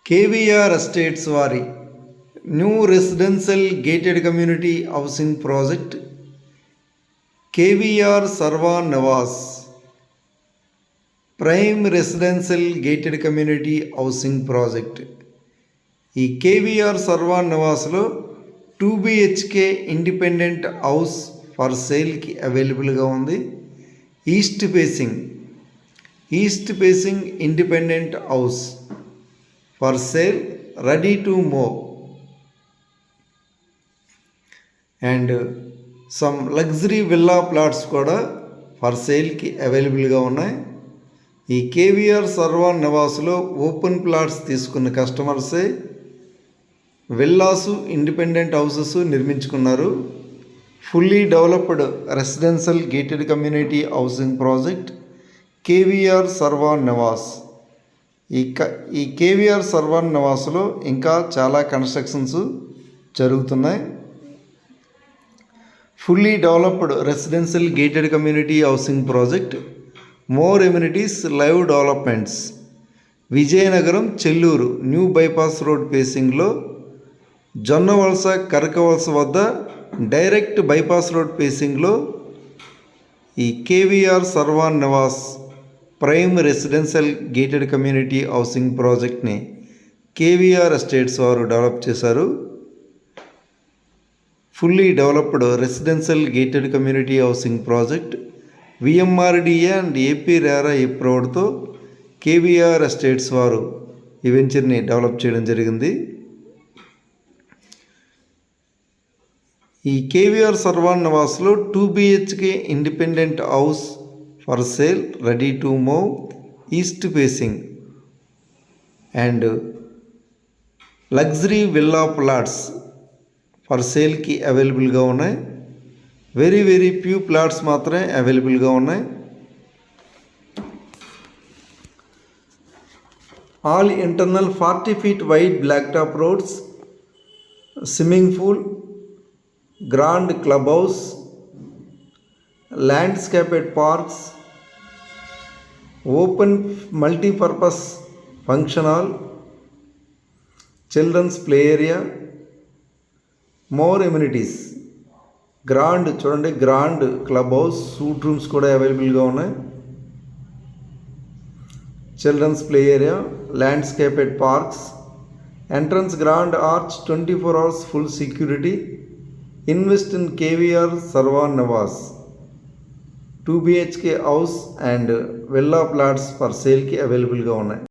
KVR estates వారి new residential gated community housing project KVR Sarva Nivas prime residential gated community housing project. ఈ KVR Sarva నివాస్లో 2 BHK independent house for సేల్కి అవైలబుల్గా ఉంది. East facing independent house for sale, ready to move, and some luxury villa plots కూడా for సేల్కి అవైలబుల్గా ఉన్నాయి. ఈ కేవీఆర్ సర్వా నివాస్లో ఓపెన్ ప్లాట్స్ తీసుకున్న కస్టమర్సే విల్లాసు, ఇండిపెండెంట్ హౌసెస్ నిర్మించుకున్నారు. Fully developed residential gated community housing project KVR Sarva Nivas. ఈ కేవీఆర్ సర్వా నివాస్లో ఇంకా చాలా కన్స్ట్రక్షన్స్ జరుగుతున్నాయి. Fully developed residential gated community housing project, more amenities, live developments. Vizianagaram Chelluru new bypass road ఫేసింగ్లో జొన్నవలస కరకవలస వద్ద డైరెక్ట్ బైపాస్ రోడ్ ఫేసింగ్లో ఈ KVR Sarva Nivas prime residential gated community housing ప్రాజెక్ట్ని కేవీఆర్ ఎస్టేట్స్ వారు డెవలప్ చేశారు. Fully developed residential gated community housing project VMRDA and AP RERA అప్రూవ్డ్తో KVR estates వారు ఈ వెంచర్ని డెవలప్ చేయడం జరిగింది. ఈ కేవీఆర్ సర్వా నివాస్లో 2 BHK independent house for sale, ready to move, east facing, and luxury villa plots for సేల్కి అవైలబుల్గా ఉన్నాయి. వెరీ ఫ్యూ ప్లాట్స్ మాత్రమే అవైలబుల్గా ఉన్నాయి. All internal 40 feet wide black top roads, swimming pool, grand club house, landscaped parks, open multipurpose function hall, children's play area, more amenities. చూడండి, grand club house, suite rooms కూడా అవైలబుల్గా ఉన్నాయి. Children's play area, landscaped parks, entrance grand arch, 24 hours full security. Invest in KVR Sarva Nivas. 2 BHK house and villa plots for సేల్కి అవైలబుల్గా ఉన్నాయి.